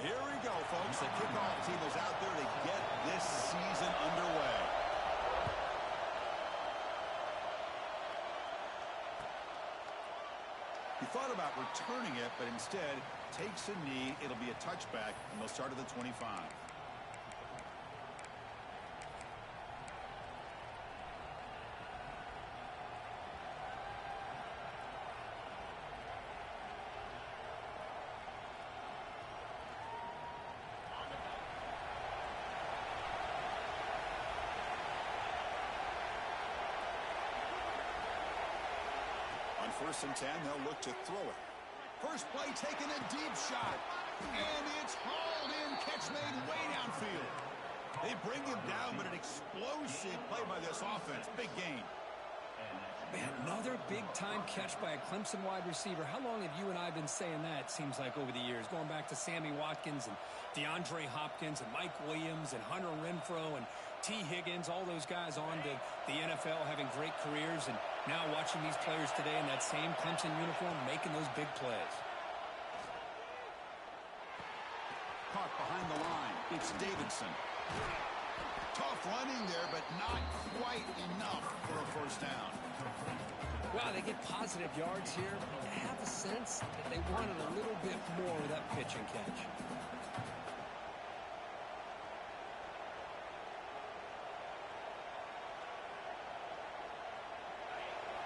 Here we go, folks. The kickoff team is out there to get this season underway. He thought about returning it, but instead takes a knee. It'll be a touchback, and they'll start at the 25. First and 10, they'll look to throw it. First play, taking a deep shot. And it's hauled in. Catch made way downfield. They bring him down, but an explosive play by this offense. Big gain. Man, another big-time catch by a Clemson wide receiver. How long have you and I been saying that, seems like, over the years? Going back to Sammy Watkins and DeAndre Hopkins and Mike Williams and Hunter Renfrow and T. Higgins, all those guys on to the NFL having great careers, and now watching these players today in that same Clemson uniform making those big plays. Caught behind the line. It's Davidson. Tough running there, but not quite enough for a first down. Wow, they get positive yards here. I have a sense that they wanted a little bit more of that pitch and catch.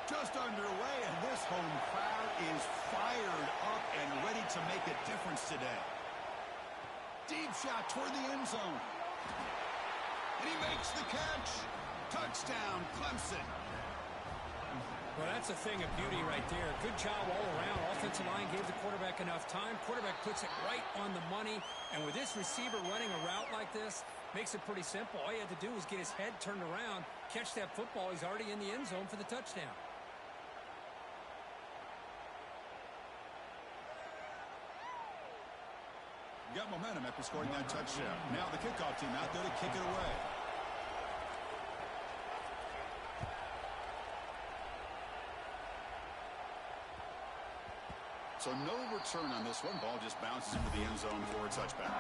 Just underway, and this home crowd is fired up and ready to make a difference today. Deep shot toward the end zone. And he makes the catch. Touchdown, Clemson. Well, that's a thing of beauty right there. Good job all around. Offensive line gave the quarterback enough time. Quarterback puts it right on the money. And with this receiver running a route like this, makes it pretty simple. All you had to do was get his head turned around, catch that football. He's already in the end zone for the touchdown. Got momentum after scoring that touchdown. Now the kickoff team out there to kick it away. So no return on this one. Ball just bounces into the end zone for a touchback.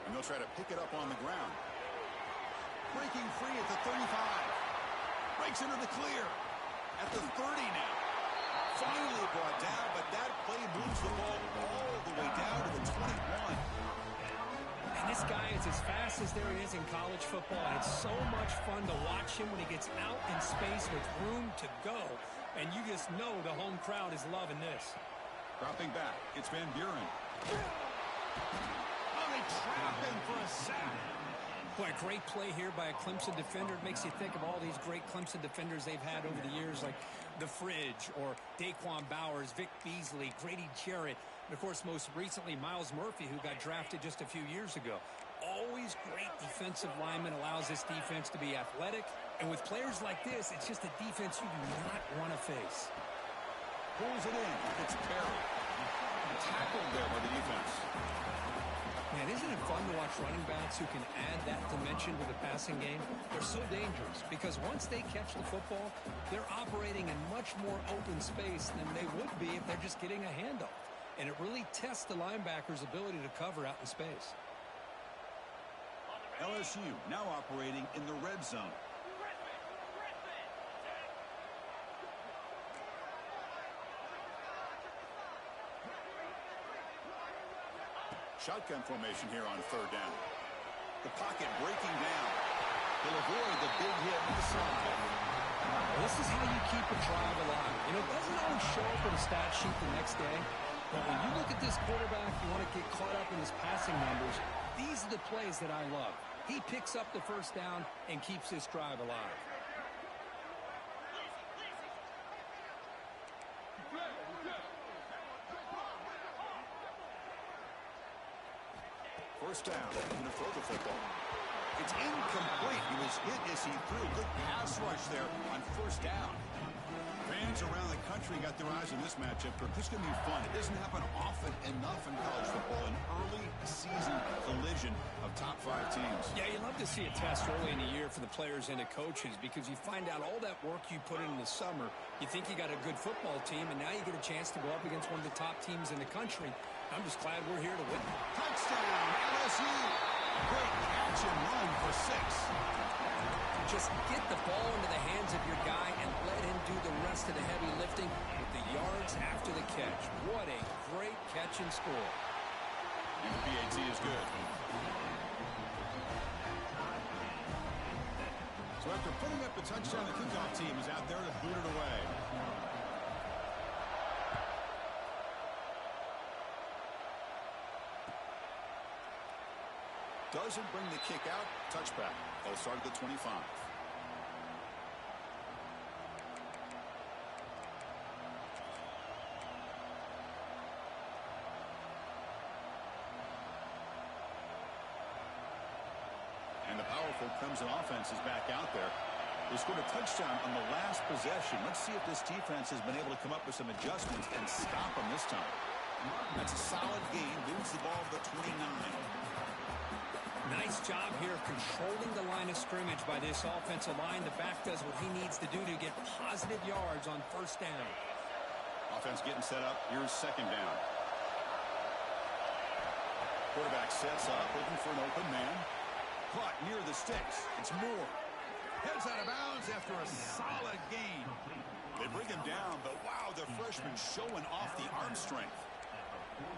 And they'll try to pick it up on the ground. Breaking free at the 35. Breaks into the clear. At the 30 now. Finally brought down, but that play moves the ball all the way down to the 21. And this guy is as fast as there is in college football. And it's so much fun to watch him when he gets out in space with room to go. And you just know the home crowd is loving this. Dropping back. It's Van Buren. Trap him for a sack. Boy, a great play here by a Clemson defender. It makes you think of all these great Clemson defenders they've had over the years, like The Fridge or Daquan Bowers, Vic Beasley, Grady Jarrett, and, of course, most recently, Miles Murphy, who got drafted just a few years ago. Always great defensive lineman, allows this defense to be athletic. And with players like this, it's just a defense you do not want to face. Pulls it in. It's Perry. Tackled there by the defense. Man, isn't it fun to watch running backs who can add that dimension to the passing game? They're so dangerous because once they catch the football, they're operating in much more open space than they would be if they're just getting a handoff. And it really tests the linebacker's ability to cover out in space. LSU now operating in the red zone. Shotgun formation here on third down. The pocket breaking down. They'll avoid the big hit on the side. Well, this is how you keep a drive alive. You know, it doesn't always show up on a stat sheet the next day, but when you look at this quarterback, you want to get caught up in his passing numbers. These are the plays that I love. He picks up the first down and keeps this drive alive. First down, going to throw the football. It's incomplete. He was hit as he threw. Good pass rush there on first down. Fans around the country got their eyes on this matchup. This is going to be fun. It doesn't happen often enough in college football. An early season collision of top 5 teams. Yeah, you love to see a test early in the year for the players and the coaches because you find out all that work you put in the summer. You think you got a good football team, and now you get a chance to go up against one of the top teams in the country. I'm just glad we're here to win. Touchdown, LSU. Great catch and run for 6. Just get the ball into the hands of your guy and let him do the rest of the heavy lifting with the yards after the catch. What a great catch and score. And the PAT is good. So after putting up the touchdown, the kickoff team is out there to boot it away. Doesn't bring the kick out. Touchback. They'll start at the 25. And the powerful Crimson offense is back out there. They scored a touchdown on the last possession. Let's see if this defense has been able to come up with some adjustments and stop them this time. That's a solid gain. Moves the ball to the 29. Nice job here of controlling the line of scrimmage by this offensive line. The back does what he needs to do to get positive yards on first down. Offense getting set up. Here's second down. Quarterback sets up, looking for an open man. Caught near the sticks. It's Moore. Heads out of bounds after a solid gain. They bring him down, but wow, the freshman showing off the arm strength.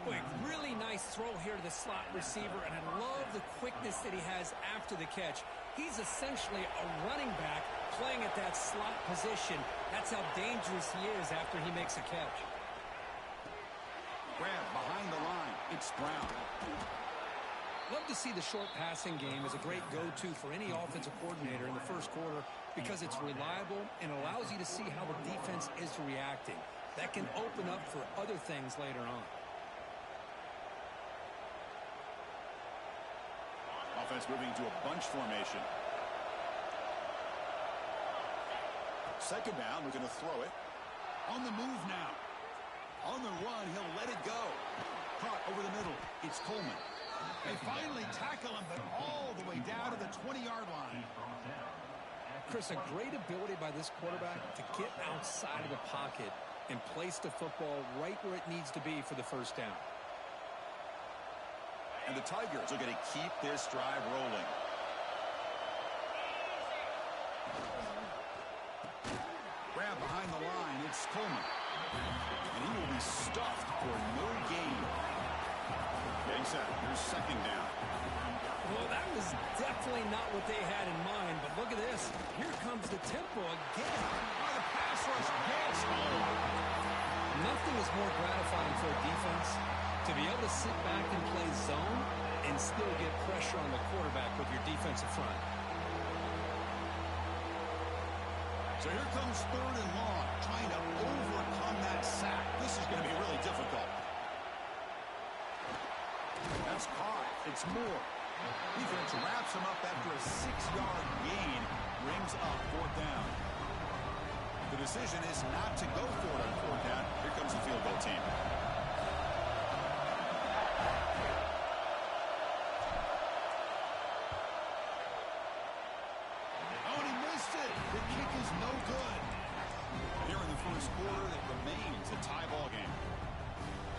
Boy, really nice throw here to the slot receiver, and I love the quickness that he has after the catch. He's essentially a running back playing at that slot position. That's how dangerous he is after he makes a catch. Grab behind the line. It's Brown. Love to see the short passing game as a great go-to for any offensive coordinator in the first quarter because it's reliable and allows you to see how the defense is reacting. That can open up for other things later on. Offense moving to a bunch formation. Second down, we're going to throw it. On the move now. On the run, he'll let it go. Caught over the middle. It's Coleman. They finally tackle him, but all the way down to the 20-yard line. Chris, a great ability by this quarterback to get outside of the pocket and place the football right where it needs to be for the first down. And the Tigers are going to keep this drive rolling. Grab behind the line. It's Coleman. And he will be stuffed for no gain. Getting set. Here's second down. Well, that was definitely not what they had in mind, but look at this. Here comes the tempo again. Oh, the pass rush gets home. Nothing is more gratifying for a defense to be able to sit back and play zone and still get pressure on the quarterback with your defensive front. So here comes third and long, trying to overcome that sack. This is going to be really difficult. That's caught. It's Moore. Defense wraps him up after a 6-yard gain. Brings up fourth down. The decision is not to go for it on fourth down. Here comes the field goal team. Oh, and he missed it. The kick is no good. Here in the first quarter, it remains a tie ball game.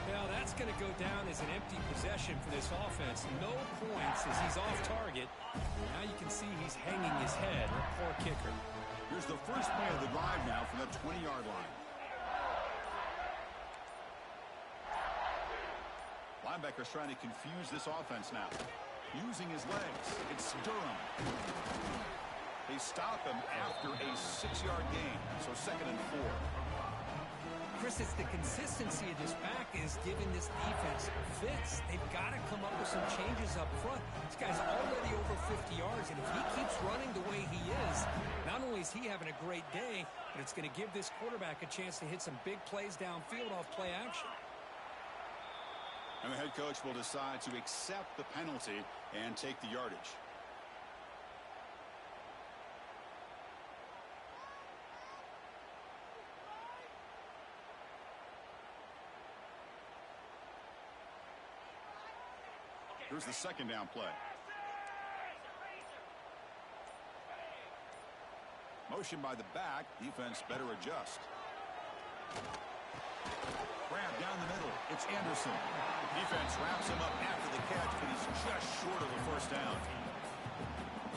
Now that's going to go down as an empty possession for this offense. No points as he's off target. Now you can see he's hanging his head. Poor kicker. Here's the first play of the drive now from the 20-yard line. Linebacker's trying to confuse this offense now. Using his legs. It's Durham. They stop him after a 6-yard gain. So second and 4. Chris, it's the consistency of this back is giving this defense fits. They've got to come up with some changes up front. This guy's already over 50 yards, and if he keeps running the way he is, not only is he having a great day, but it's going to give this quarterback a chance to hit some big plays downfield off play action. And the head coach will decide to accept the penalty and take the yardage. Here's the second down play. Motion by the back. Defense better adjust. Grab down the middle. It's Anderson. Defense wraps him up after the catch, but he's just short of the first down.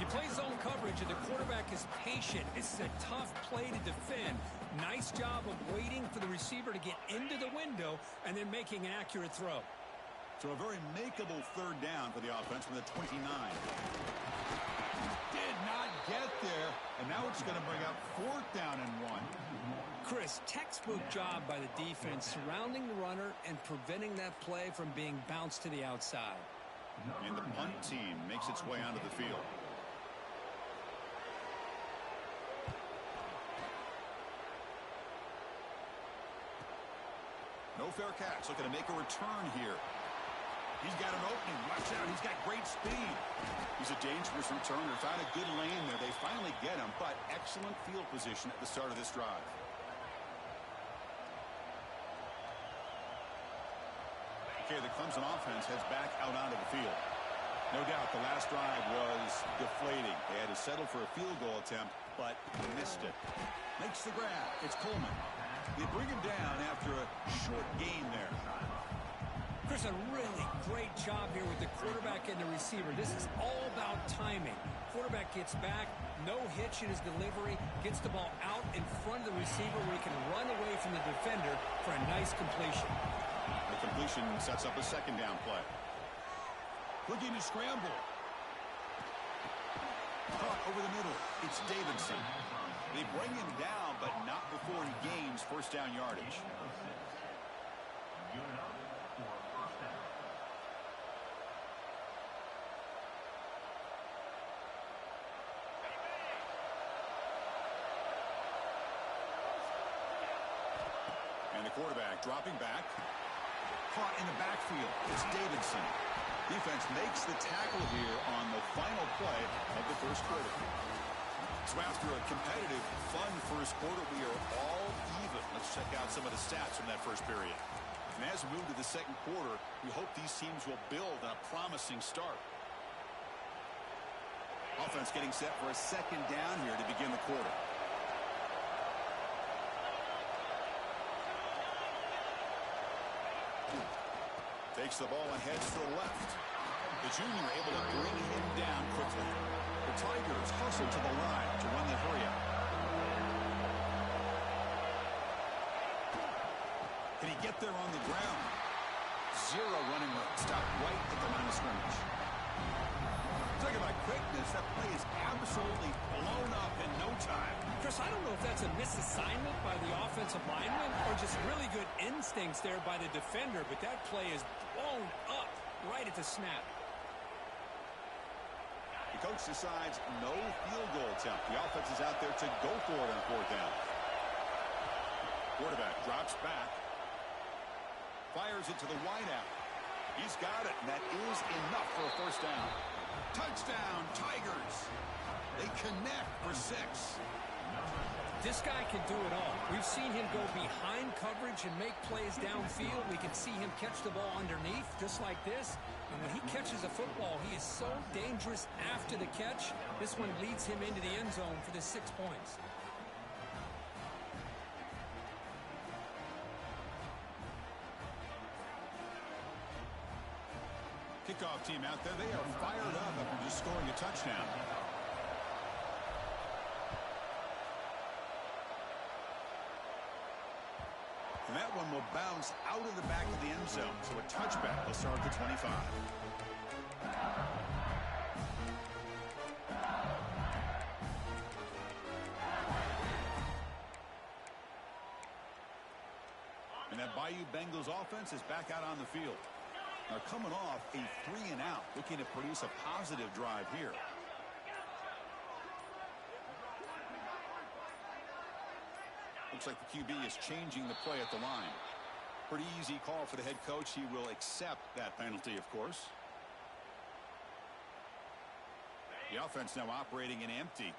You play zone coverage, and the quarterback is patient. This is a tough play to defend. Nice job of waiting for the receiver to get into the window and then making an accurate throw. So a very makeable third down for the offense from the 29. Did not get there, and now it's going to bring up fourth down and 1. Chris, textbook job by the defense surrounding the runner and preventing that play from being bounced to the outside. And the punt team makes its way onto the field. No fair catch. Looking to make a return here. He's got an opening. Watch out. He's got great speed. He's a dangerous returner. Found a good lane there. They finally get him, but excellent field position at the start of this drive. Okay, the Clemson offense heads back out onto the field. No doubt the last drive was deflating. They had to settle for a field goal attempt, but missed it. Makes the grab. It's Coleman. They bring him down after a short gain there. Chris, a really great job here with the quarterback and the receiver. This is all about timing. Quarterback gets back, no hitch in his delivery, gets the ball out in front of the receiver where he can run away from the defender for a nice completion. The completion sets up a second down play. Looking to scramble. Caught over the middle. It's Davidson. They bring him down, but not before he gains first down yardage. And the quarterback dropping back. Caught in the backfield. It's Davidson. Defense makes the tackle here on the final play of the first quarter. So after a competitive, fun first quarter, we are all even. Let's check out some of the stats from that first period. And as we move to the second quarter, we hope these teams will build on a promising start. Offense getting set for a second down here to begin the quarter. Takes the ball and heads to the left. The junior able to bring him down quickly. The Tigers hustle to the line to run the hurry up. Can he get there on the ground? Zero running room. Stop right at the line of scrimmage. Talking about quickness, that play is absolutely blown up in no time. Chris, I don't know if that's a misassignment by the offensive lineman or just really good instincts there by the defender, but that play is blown up right at the snap. The coach decides no field goal attempt. The offense is out there to go for it on fourth down. Quarterback drops back. Fires it to the wideout. He's got it, and that is enough for a first down. Touchdown, Tigers. They connect for 6. This guy can do it all. We've seen him go behind coverage and make plays downfield. We can see him catch the ball underneath just like this. And when he catches a football, he is so dangerous after the catch. This one leads him into the end zone for the 6 points. Kickoff team out there, they are fired up after just scoring a touchdown. And that one will bounce out of the back of the end zone. So a touchback will start at the 25. And that Bayou Bengals offense is back out on the field. Now coming off a 3-and-out, looking to produce a positive drive here. Looks like the QB is changing the play at the line. Pretty easy call for the head coach. He will accept that penalty, of course. The offense now operating in empty.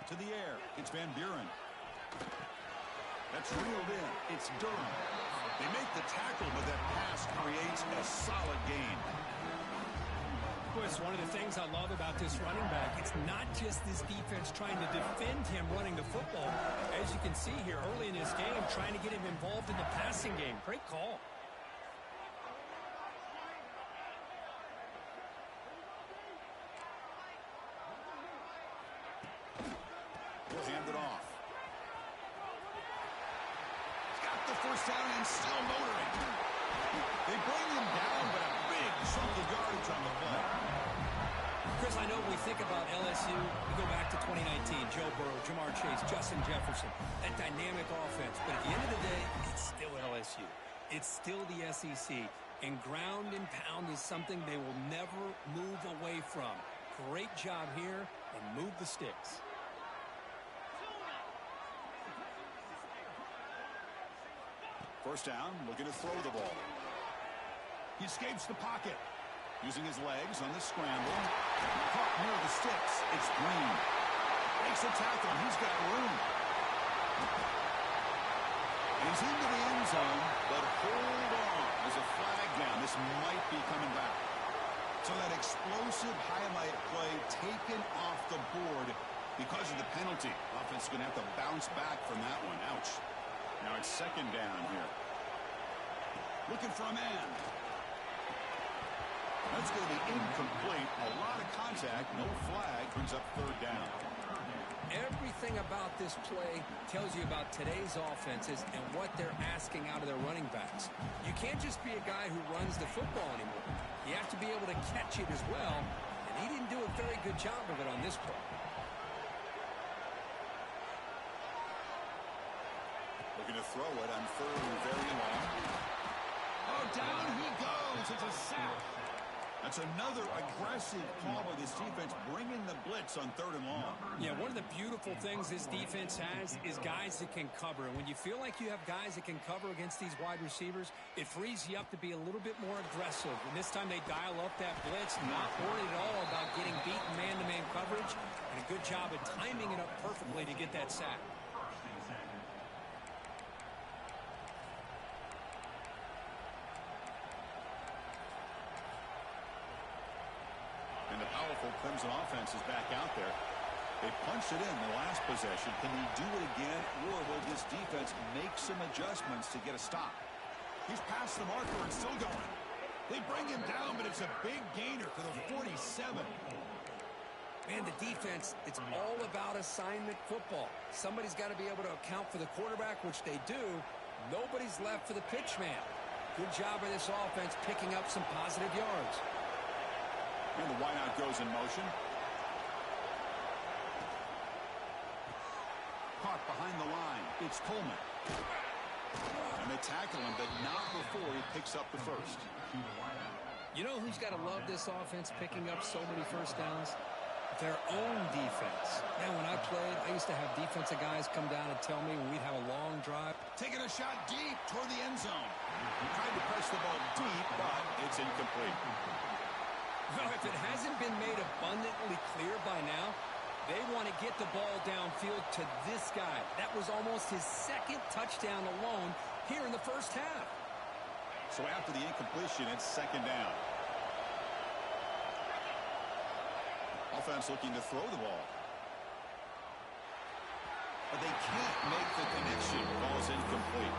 To the air. It's Van Buren. That's reeled in. It's Durham. They make the tackle, but that pass creates a solid gain. It's one of the things I love about this running back. It's not just this defense trying to defend him running the football. As you can see here early in this game, trying to get him involved in the passing game. Great call. He'll hand it off. He's got the first down and still motoring. They bring him down, but a big chunk of yardage on the play. Chris, I know when we think about LSU, we go back to 2019, Joe Burrow, Jamar Chase, Justin Jefferson, that dynamic offense. But at the end of the day, it's still LSU. It's still the SEC. And ground and pound is something they will never move away from. Great job here, and move the sticks. First down, looking to throw the ball. He escapes the pocket. Using his legs on the scramble. Caught near the sticks. It's Green. Makes a tackle. He's got room. He's into the end zone, but hold on. There's a flag down. This might be coming back. So that explosive highlight play taken off the board because of the penalty. Offense is going to have to bounce back from that one. Ouch. Now it's second down here. Looking for a man. That's going to be incomplete. A lot of contact. No flag. Brings up third down. Everything about this play tells you about today's offenses and what they're asking out of their running backs. You can't just be a guy who runs the football anymore. You have to be able to catch it as well, and he didn't do a very good job of it on this play. Looking to throw it on third and very long. Oh, down he goes. It's a sack. That's another aggressive call by this defense, bringing the blitz on third and long. Yeah, one of the beautiful things this defense has is guys that can cover. And when you feel like you have guys that can cover against these wide receivers, it frees you up to be a little bit more aggressive. And this time they dial up that blitz, not worried at all about getting beaten man-to-man coverage. And a good job of timing it up perfectly to get that sack. And the powerful Clemson offense is back out there. They punched it in the last possession. Can they do it again, or will this defense make some adjustments to get a stop? He's past the marker and still going. They bring him down, but it's a big gainer to the 47. Man, the defense, it's all about assignment football. Somebody's got to be able to account for the quarterback, which they do. Nobody's left for the pitch man. Good job by this offense picking up some positive yards. And the wideout goes in motion. Caught behind the line. It's Coleman. And they tackle him, but not before he picks up the first. You know who's got to love this offense picking up so many first downs? Their own defense. Man, when I played, I used to have defensive guys come down and tell me when we'd have a long drive. Taking a shot deep toward the end zone. He tried to press the ball deep, but it's incomplete. Well, if it hasn't been made abundantly clear by now, they want to get the ball downfield to this guy. That was almost his second touchdown alone here in the first half. So after the incompletion, it's second down. Offense looking to throw the ball. But they can't make the connection. Ball is incomplete.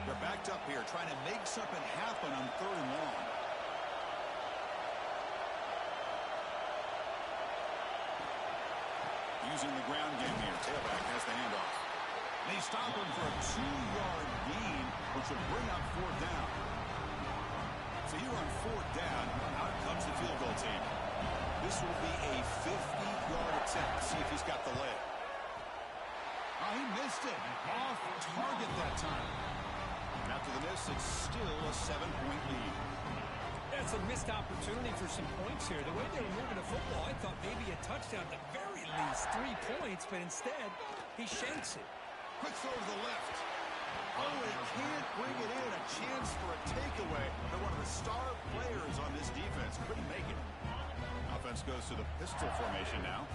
They're backed up here, trying to make something happen on third and long. Using the ground game here. Tailback has the handoff. They stop him for a 2-yard gain, which will bring up fourth down. So here on fourth down, out comes the field goal team. This will be a 50-yard attempt. See if he's got the leg. Oh, he missed it. Off target that time. After the miss, it's still a 7-point lead. That's a missed opportunity for some points here. The way they were moving the football, I thought maybe a touchdown at the very least, 3 points, but instead, he shanks it. Quick throw to the left. Oh, he can't bring it in. A chance for a takeaway. They're one of the star players on this defense. Couldn't make it. Offense goes to the pistol formation now.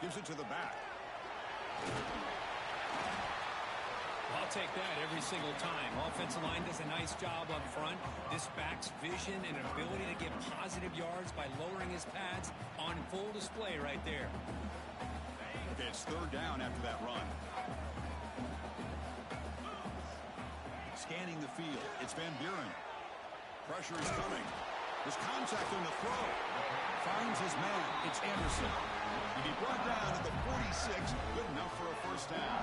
Gives it to the back. I'll take that every single time. Offensive line does a nice job up front. This back's vision and ability to get positive yards by lowering his pads on full display right there. Okay, it's third down after that run. Scanning the field. It's Van Buren. Pressure is coming. There's contact on the throw. Finds his man. It's Anderson. He'll be brought down at the 46. Good enough for a first down.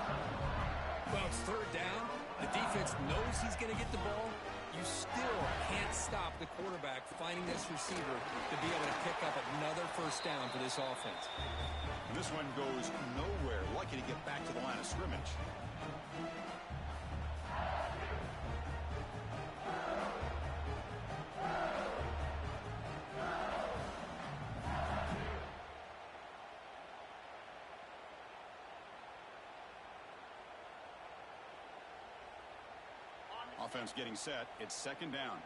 Well, it's third down. The defense knows he's going to get the ball. You still can't stop the quarterback finding this receiver to be able to pick up another first down for this offense. And this one goes nowhere. Lucky to get back to the line of scrimmage. Offense getting set. It's second down.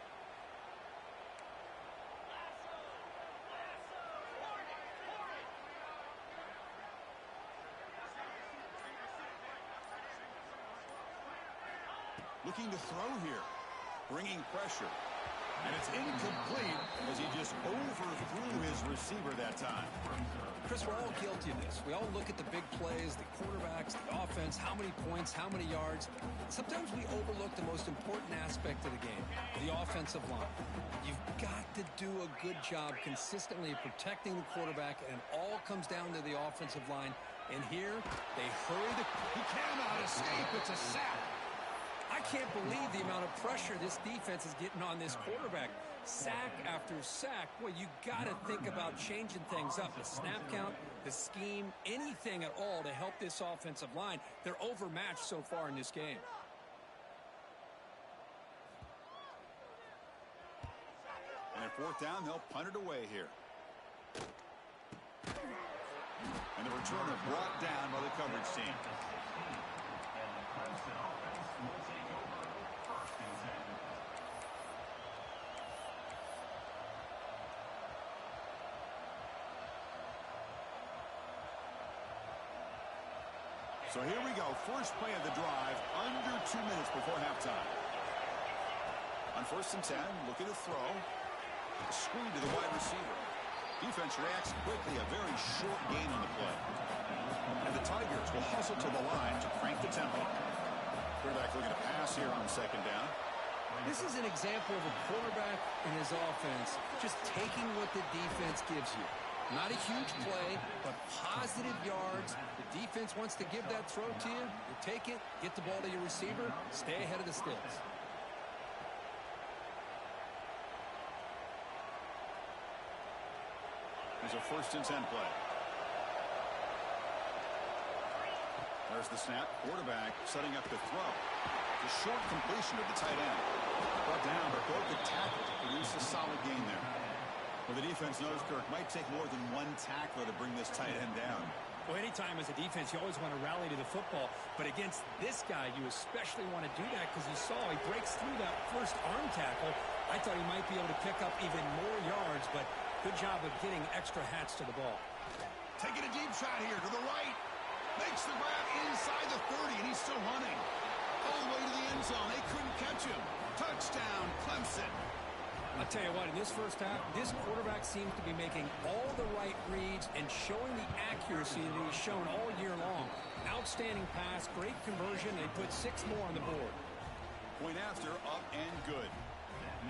Looking to throw here. Bringing pressure. And it's incomplete as he just overthrew his receiver that time. Chris, we're all guilty of this. We all look at the big plays, the quarterbacks, the offense, how many points, how many yards. Sometimes we overlook the most important aspect of the game, the offensive line. You've got to do a good job consistently protecting the quarterback, and it all comes down to the offensive line. And here, they hurry the... He cannot escape. It's a sack. I can't believe the amount of pressure this defense is getting on this quarterback. Sack after sack. Boy, you got to think about changing things up. The snap count, the scheme, anything at all to help this offensive line. They're overmatched so far in this game. And at fourth down, they'll punt it away here. And the returner brought down by the coverage team. So here we go. First play of the drive, under 2 minutes before halftime. On first and 10, looking to throw. Screen to the wide receiver. Defense reacts quickly. A very short gain on the play. And the Tigers will hustle to the line to crank the tempo. Quarterback looking to pass here on second down. This is an example of a quarterback and his offense just taking what the defense gives you. Not a huge play, but positive yards. The defense wants to give that throw to you. You take it, get the ball to your receiver, stay ahead of the sticks. There's a first and 10 play. There's the snap. Quarterback setting up the throw. The short completion of the tight end. Brought down, but broke the tackle to produce a solid gain there. Well, the defense knows, Kirk, might take more than one tackler to bring this tight end down. Well, anytime as a defense, you always want to rally to the football. But against this guy, you especially want to do that because you saw he breaks through that first arm tackle. I thought he might be able to pick up even more yards, but good job of getting extra hats to the ball. Taking a deep shot here to the right. Makes the grab inside the 30, and he's still running. All the way to the end zone. They couldn't catch him. Touchdown, Clemson. I'll tell you what, in this first half, this quarterback seems to be making all the right reads and showing the accuracy that he's shown all year long. Outstanding pass, great conversion. They put 6 more on the board. Point after, up and good.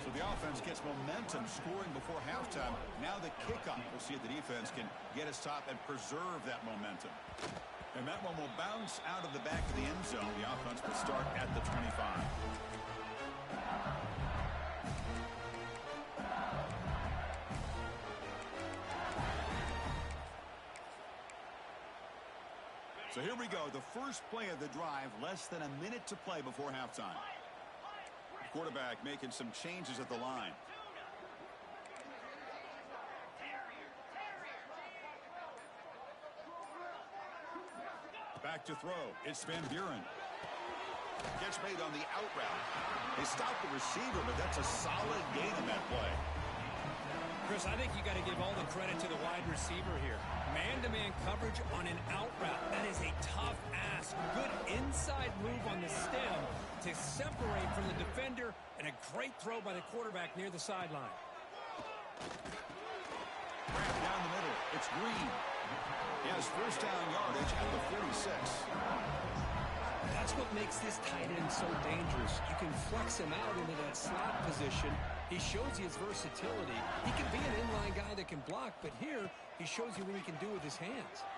So the offense gets momentum scoring before halftime. Now the kickoff. We'll see if the defense can get a stop and preserve that momentum. And that one will bounce out of the back of the end zone. The offense will start at the 25. So here we go, the first play of the drive, less than a minute to play before halftime. The quarterback making some changes at the line. Back to throw. It's Van Buren. Gets made on the out route. They stop the receiver, but that's a solid gain on that play. Chris, I think you got to give all the credit to the wide receiver here. Man-to-man coverage on an out route. That is a tough ask. Good inside move on the stem to separate from the defender, and a great throw by the quarterback near the sideline. Wrap down the middle. It's Green. He has first down yardage at the 46. That's what makes this tight end so dangerous. You can flex him out into that slot position. He shows you his versatility. He can be an inline guy that can block, but here he shows you what he can do with his hands.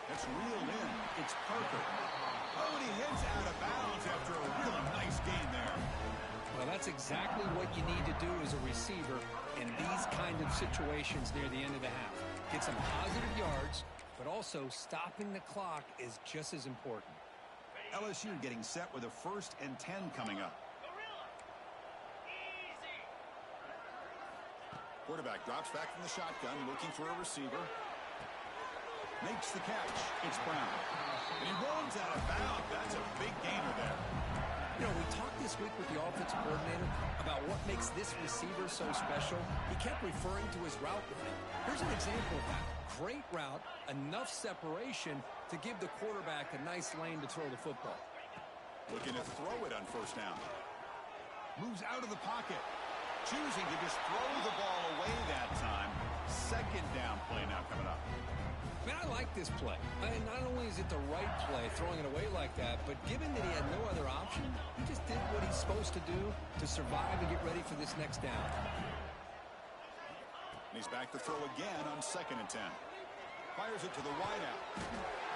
That's reeled in. It's Parker. Oh, and he heads out of bounds after a really nice gain there. Well, that's exactly what you need to do as a receiver in these kind of situations near the end of the half. Get some positive yards, but also stopping the clock is just as important. LSU getting set with a 1st and 10 coming up. Quarterback drops back from the shotgun, looking for a receiver. Makes the catch. It's Brown. And he runs out of bounds. That's a big gainer there. You know, we talked this week with the offensive coordinator about what makes this receiver so special. He kept referring to his route running. Here's an example of that. Great route, enough separation to give the quarterback a nice lane to throw the football. Looking to throw it on 1st down. Moves out of the pocket. Choosing to just throw the ball away that time. 2nd down play now coming up. Man, I like this play. Not only is it the right play, throwing it away like that, but given that he had no other option, he just did what he's supposed to do to survive and get ready for this next down. And he's back to throw again on 2nd and 10. Fires it to the wideout.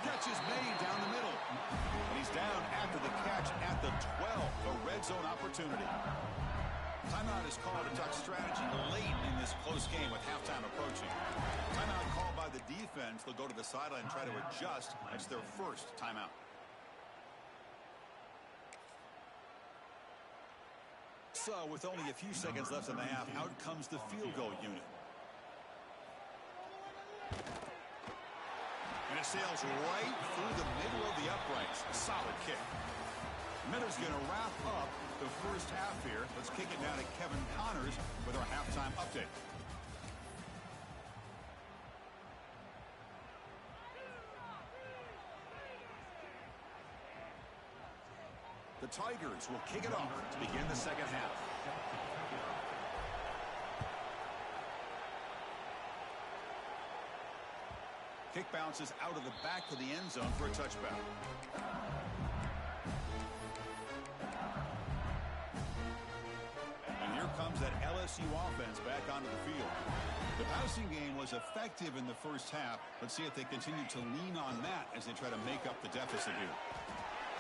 Catch is made down the middle. And he's down after the catch at the 12. A red zone opportunity. Timeout is called to talk strategy late in this close game with halftime approaching. Timeout called by the defense. They'll go to the sideline and try to adjust. That's their 1st timeout. So with only a few seconds left in the half, out comes the field goal unit. And it sails right through the middle of the uprights. A solid kick. Miller's going to wrap up the 1st half here. Let's kick it now to Kevin Connors with our halftime update. The Tigers will kick it off to begin the 2nd half. Kick bounces out of the back of the end zone for a touchback. And here comes that LSU offense back onto the field. The passing game was effective in the 1st half. Let's see if they continue to lean on that as they try to make up the deficit here.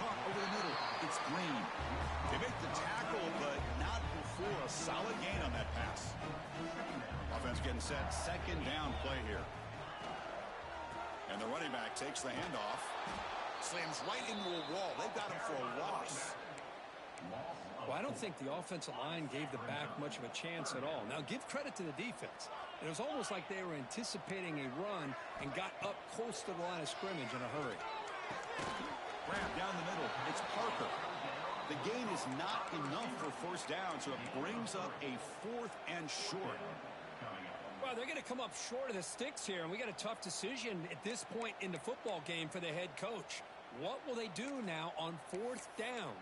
Caught over the middle. It's Green. They make the tackle, but not before a solid gain on that pass. Offense getting set. 2nd down play here. And the running back takes the handoff. Slams right into a wall. They've got him for a loss. Well, I don't think the offensive line gave the back much of a chance at all. Now, give credit to the defense. It was almost like they were anticipating a run and got up close to the line of scrimmage in a hurry. Wrap down the middle. It's Parker. The gain is not enough for 1st down, so it brings up a 4th and short. Well, they're going to come up short of the sticks here, and we got a tough decision at this point in the football game for the head coach. What will they do now on 4th down?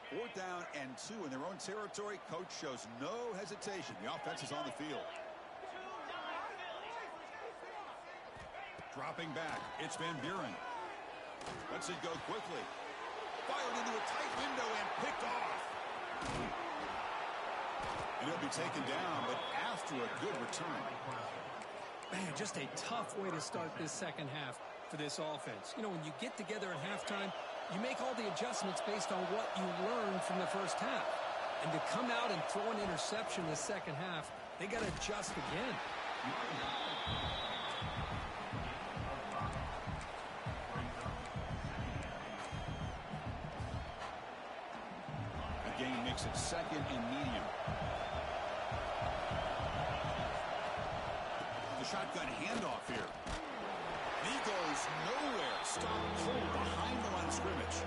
Fourth down and 2 in their own territory. Coach shows no hesitation. The offense is on the field. Dropping back. It's Van Buren. Lets it go quickly. Fired into a tight window and picked off. And he'll be taken down, but after a good return. Man, just a tough way to start this 2nd half for this offense. You know, when you get together at halftime, you make all the adjustments based on what you learned from the 1st half. And to come out and throw an interception in the 2nd half, they got to adjust again. looks at second and medium. The shotgun handoff here. He goes nowhere. Stop cold behind the line of scrimmage.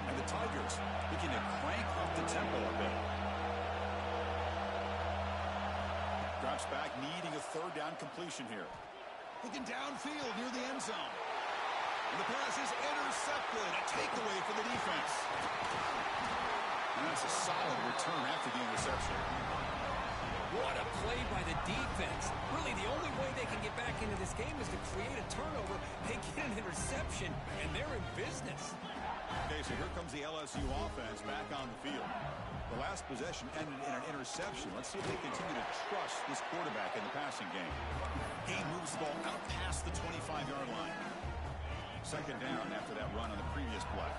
And the Tigers looking to crank up the tempo a bit. Drops back, needing a third down completion here. Looking downfield near the end zone. And the pass is intercepted. A takeaway for the defense. And that's a solid return after the interception. What a play by the defense. Really, the only way they can get back into this game is to create a turnover. They get an interception, and they're in business. Okay, so here comes the LSU offense back on the field. The last possession ended in an interception. Let's see if they continue to trust this quarterback in the passing game. He moves the ball out past the 25-yard line. Second down after that run on the previous play.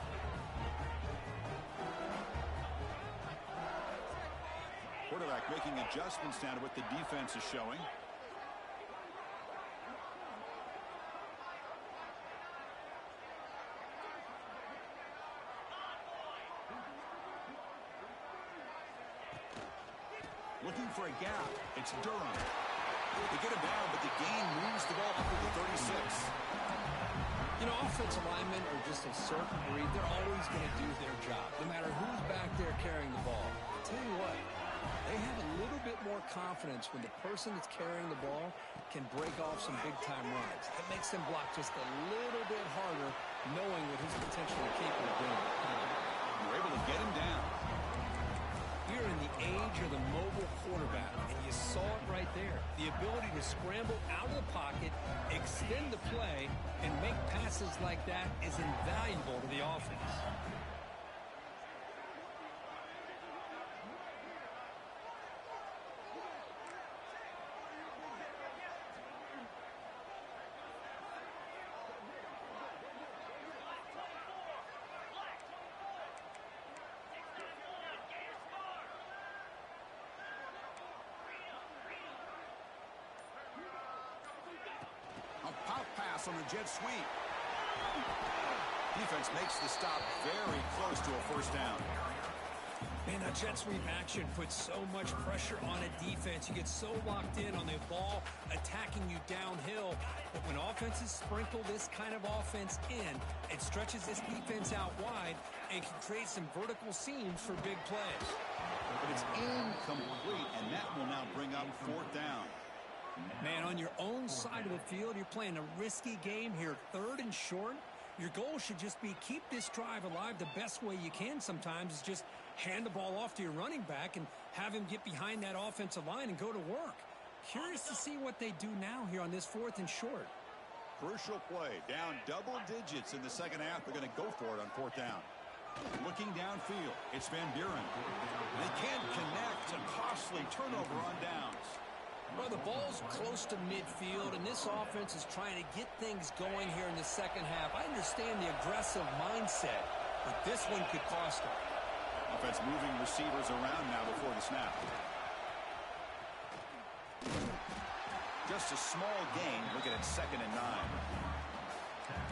Quarterback making adjustments down to what the defense is showing. Looking for a gap. It's Durham. They get him down, but the gain moves the ball up to the 36. You know, offensive linemen are just a certain breed. They're always going to do their job, no matter who's back there carrying the ball. I'll tell you what, they have a little bit more confidence when the person that's carrying the ball can break off some big-time runs. It makes them block just a little bit harder, knowing what he's potentially capable of doing. We're able to get him down. We're in the age of the mobile quarterback, and you saw it right there. The ability to scramble out of the pocket, extend the play, and make passes like that is invaluable to the offense. Pop pass on the jet sweep. Defense makes the stop very close to a first down. Man, that jet sweep action puts so much pressure on a defense. You get so locked in on the ball attacking you downhill. But when offenses sprinkle this kind of offense in, it stretches this defense out wide and can create some vertical seams for big plays. But it's incomplete, and that will now bring up fourth down. Man, on your own side of the field, you're playing a risky game here, third and short. Your goal should just be keep this drive alive the best way you can sometimes is just hand the ball off to your running back and have him get behind that offensive line and go to work. Curious to see what they do now here on this fourth and short. Crucial play. Down double digits in the second half. They're going to go for it on fourth down. Looking downfield, it's Van Buren. They can't connect. A costly turnover on downs. Well, the ball's close to midfield, and this offense is trying to get things going here in the second half. I understand the aggressive mindset, but this one could cost them. Offense moving receivers around now before the snap. Just a small gain. Looking at 2nd and 9.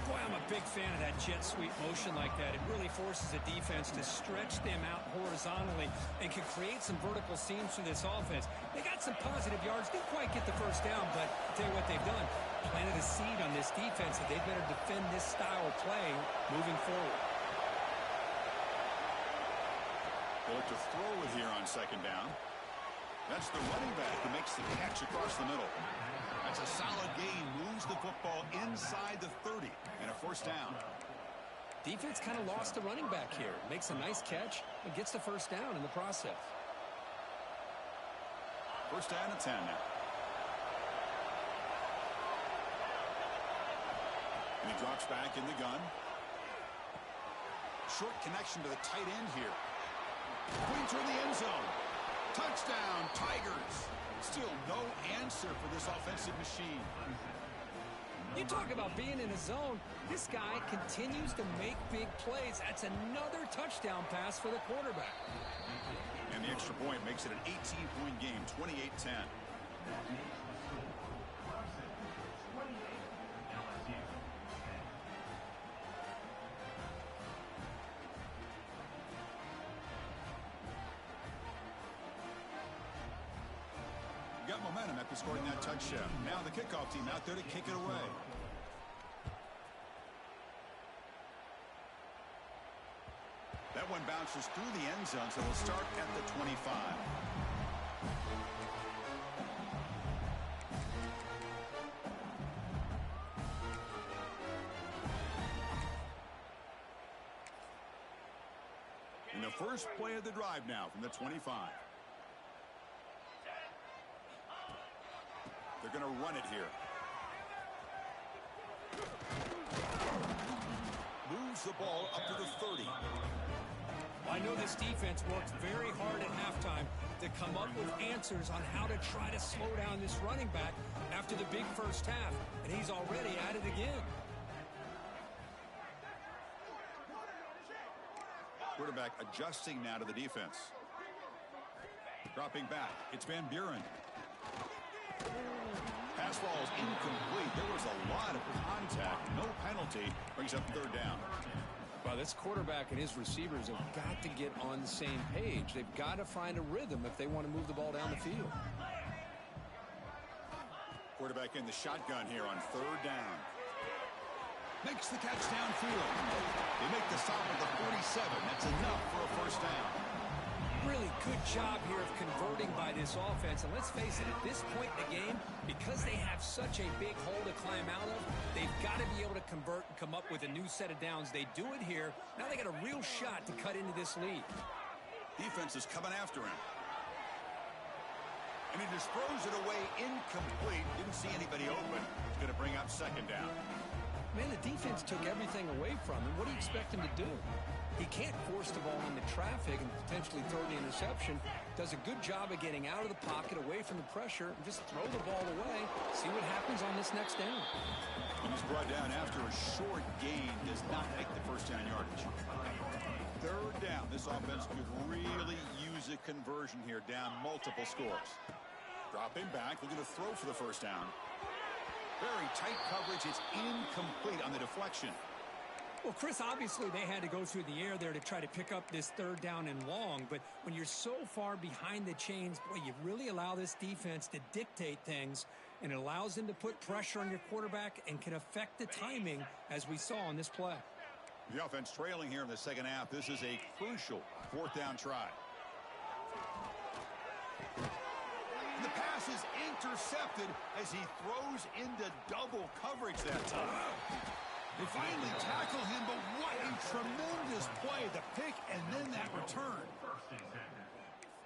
Boy, I'm a big fan of that jet sweep motion like that. It really forces a defense to stretch them out horizontally and can create some vertical seams for this offense. They got some positive yards. Didn't quite get the first down, but I'll tell you what they've done. Planted a seed on this defense that they better defend this style of play moving forward. They look to throw it here on 2nd down. That's the running back who makes the catch across the middle. That's a solid gain. Moves the football inside the 30 and a first down. Defense kind of lost the running back here. Makes a nice catch and gets the first down in the process. First down and 10 now. And he drops back in the gun. Short connection to the tight end here. Going toward the end zone. Touchdown, Tigers. Still no answer for this offensive machine. You talk about being in a zone. This guy continues to make big plays. That's another touchdown pass for the quarterback. And the extra point makes it an 18-point game, 28-10. got momentum after scoring that touchdown. Now the kickoff team out there to kick it away. That one bounces through the end zone, so we'll start at the 25. And the first play of the drive now from the 25. They're going to run it here. Moves the ball up to the 30. I know this defense worked very hard at halftime to come up with answers on how to try to slow down this running back after the big first half, and he's already at it again. Quarterback adjusting now to the defense. Dropping back. It's Van Buren. Pass ball is incomplete. There was a lot of contact. No penalty. Brings up third down. Well, this quarterback and his receivers have got to get on the same page. They've got to find a rhythm if they want to move the ball down the field. Quarterback in the shotgun here on third down. Makes the catch downfield. They make the stop at the 47. That's enough for a first down. Really good job here of converting by this offense. And let's face it, at this point in the game, because they have such a big hole to climb out of, they've got to be able to convert and come up with a new set of downs. They do it here. Now they got a real shot to cut into this lead. Defense is coming after him. And he just throws it away incomplete. Didn't see anybody open. He's going to bring up second down. Man, the defense took everything away from him. What do you expect him to do? He can't force the ball into traffic and potentially throw the interception. Does a good job of getting out of the pocket, away from the pressure, and just throw the ball away. See what happens on this next down. And he's brought down after a short gain. Does not make the first down yardage. Third down. This offense could really use a conversion here, down multiple scores. Dropping back, looking to throw for the first down. Very tight coverage. It's incomplete on the deflection. Well, Chris, obviously they had to go through the air there to try to pick up this third down and long, but when you're so far behind the chains, boy, you really allow this defense to dictate things, and it allows them to put pressure on your quarterback and can affect the timing, as we saw on this play. The offense trailing here in the second half. This is a crucial fourth down try. And the pass is intercepted as he throws into double coverage that time. They finally tackle him, but what a tremendous play. The pick and then that return.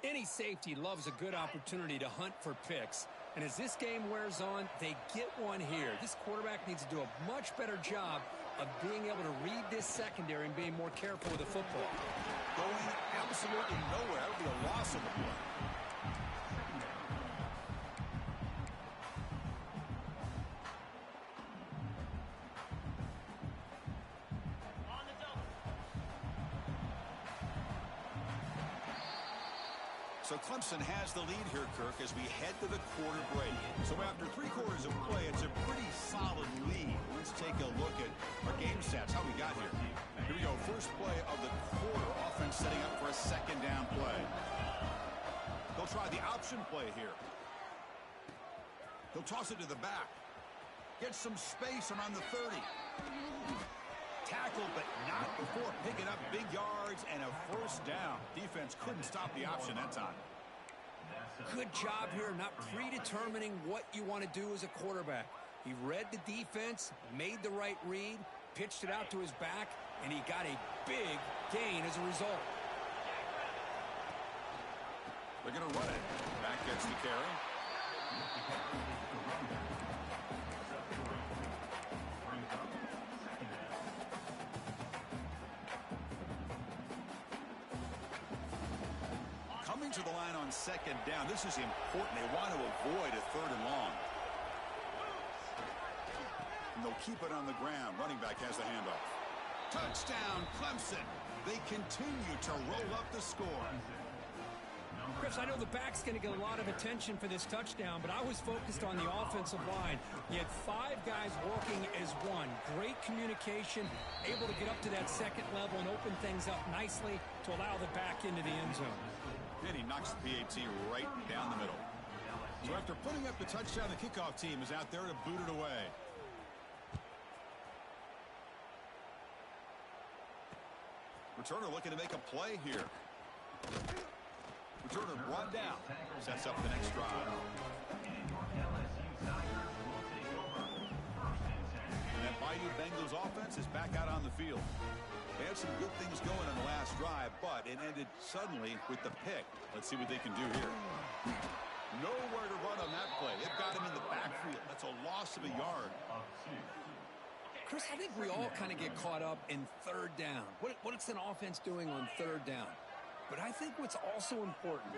Any safety loves a good opportunity to hunt for picks. And as this game wears on, they get one here. This quarterback needs to do a much better job of being able to read this secondary and being more careful with the football. Going absolutely nowhere. That would be a loss of the play. So Clemson has the lead here, Kirk, as we head to the quarter break. So after 3 quarters of play, it's a pretty solid lead. Let's take a look at our game stats, how we got here. Here we go, first play of the quarter. Offense setting up for a second down play. They'll try the option play here. They'll toss it to the back. Get some space around the 30. Tackle, but not before picking up big yards and a first down. Defense couldn't stop the option that time. Good job here, not predetermining what you want to do as a quarterback. He read the defense, made the right read, pitched it out to his back, and he got a big gain as a result. They're going to run it. Back gets the carry. Coming to the line on second down. This is important. They want to avoid a third and long. And they'll keep it on the ground. Running back has the handoff. Touchdown, Clemson. They continue to roll up the score. Chris, I know the back's going to get a lot of attention for this touchdown, but I was focused on the offensive line. You had 5 guys working as one. Great communication, able to get up to that second level and open things up nicely to allow the back into the end zone. And he knocks the PAT right down the middle. So after putting up the touchdown, the kickoff team is out there to boot it away. Returner looking to make a play here. Returner brought down. Sets up the next drive. And that Bayou Bengals offense is back out on the field. They had some good things going on the last drive, but it ended suddenly with the pick. Let's see what they can do here. Nowhere to run on that play. They've got him in the backfield. That's a loss of a yard. Chris, I think we all kind of get caught up in third down. What's an offense doing on third down? But I think what's also important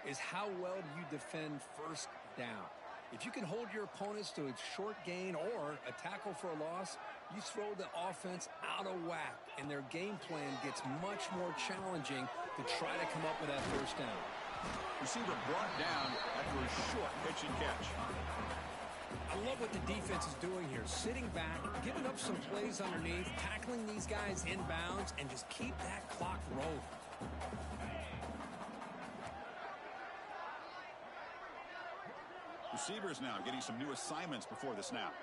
is how well do you defend first down. If you can hold your opponents to a short gain or a tackle for a loss, you throw the offense out of whack, and their game plan gets much more challenging to try to come up with that first down. Receiver brought down after a short pitch and catch. I love what the defense is doing here. Sitting back, giving up some plays underneath, tackling these guys inbounds, and just keep that clock rolling. Receivers now getting some new assignments before the snap.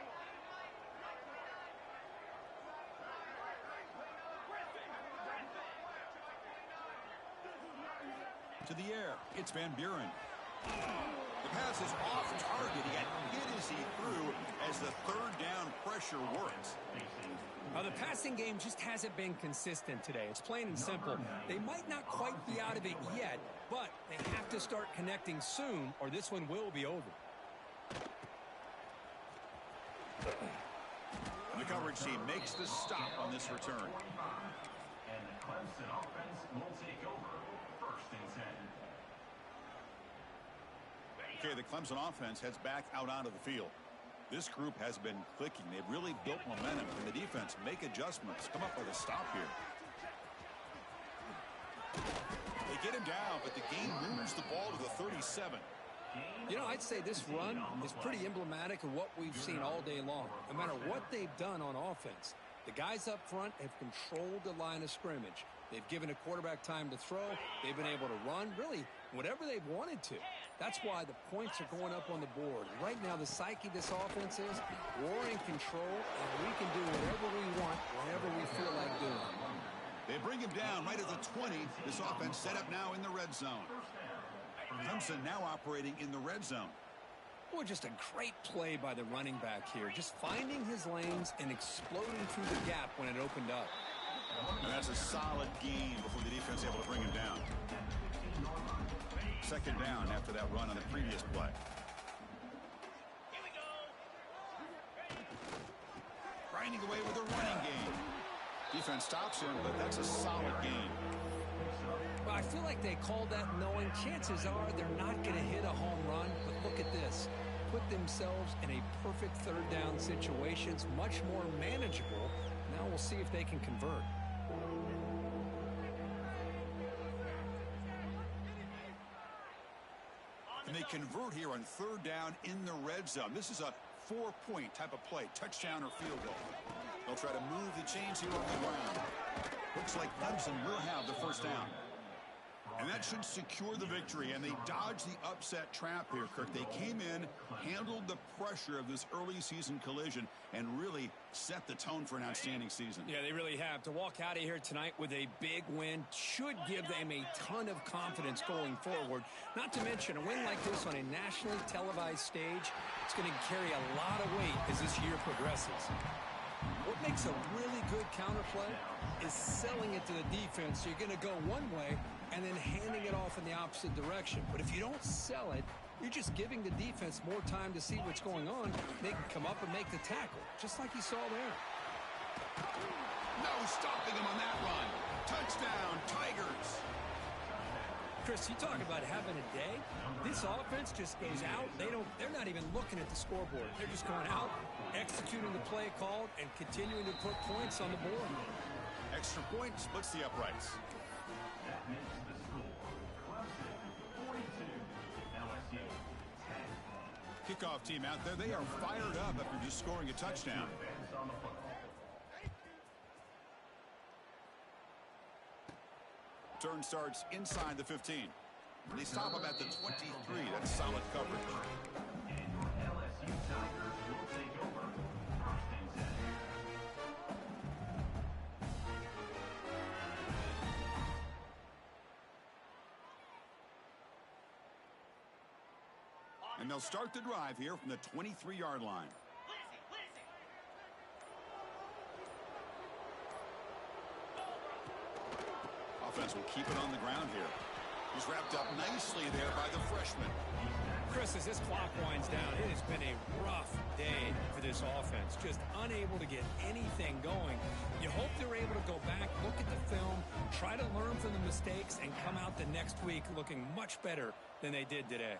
To the air, it's Van Buren. The pass is off target. He got hit as he threw as the third down pressure works. The passing game just hasn't been consistent today. It's plain and simple. They might not quite be out of it yet, but they have to start connecting soon or this one will be over. The coverage team makes the stop on this return. And the Clemson offense will take over first and 10. Okay, the Clemson offense heads back out onto the field. This group has been clicking. They've really built momentum. And the defense make adjustments. Come up with a stop here. They get him down, but the game moves the ball to the 37. You know, I'd say this run is pretty emblematic of what we've seen all day long. No matter what they've done on offense, the guys up front have controlled the line of scrimmage. They've given a quarterback time to throw. They've been able to run, really, whatever they've wanted to. That's why the points are going up on the board. Right now, the psyche of this offense is we're in control, and we can do whatever we want whenever we feel like doing. They bring him down right at the 20. This offense set up now in the red zone. Clemson now operating in the red zone. Well, just a great play by the running back here. Just finding his lanes and exploding through the gap when it opened up. And that's a solid gain before the defense able to bring him down. Second down after that run on the previous play. Grinding away with a running game. Defense stops him, but that's a solid gain. Well, I feel like they called that knowing chances are they're not going to hit a home run, but look at this. Put themselves in a perfect third down situation. It's much more manageable. Now we'll see if they can convert. And they convert here on third down in the red zone. This is a 4-point type of play, touchdown or field goal. They'll try to move the chains here on the ground. Looks like Clemson will have the first down. And that should secure the victory, and they dodged the upset trap here, Kirk. They came in, handled the pressure of this early season collision, and really set the tone for an outstanding season. Yeah, they really have. To walk out of here tonight with a big win should give them a ton of confidence going forward. Not to mention, a win like this on a nationally televised stage, it's going to carry a lot of weight as this year progresses. What makes a really good counterplay is selling it to the defense. So you're going to go one way and then handing it off in the opposite direction. But if you don't sell it, you're just giving the defense more time to see what's going on. They can come up and make the tackle, just like you saw there. No stopping him on that run. Touchdown, Tigers. Chris, you talk about having a day. This offense just goes out. They're not even looking at the scoreboard. They're just going out, executing the play called, and continuing to put points on the board. Extra point splits the uprights. That makes the score. Clemson 42, LSU 10. Kickoff team out there. They are fired up after just scoring a touchdown. Defense on the football. Turn starts inside the 15. They stop him at the 23. That's solid coverage. And your LSU Tigers will take over. First and 10. And they'll start the drive here from the 23-yard line. Offense will keep it on the ground here. He's wrapped up nicely there by the freshman. Chris, as this clock winds down, it has been a rough day for this offense. Just unable to get anything going. You hope they're able to go back, look at the film, try to learn from the mistakes, and come out the next week looking much better than they did today.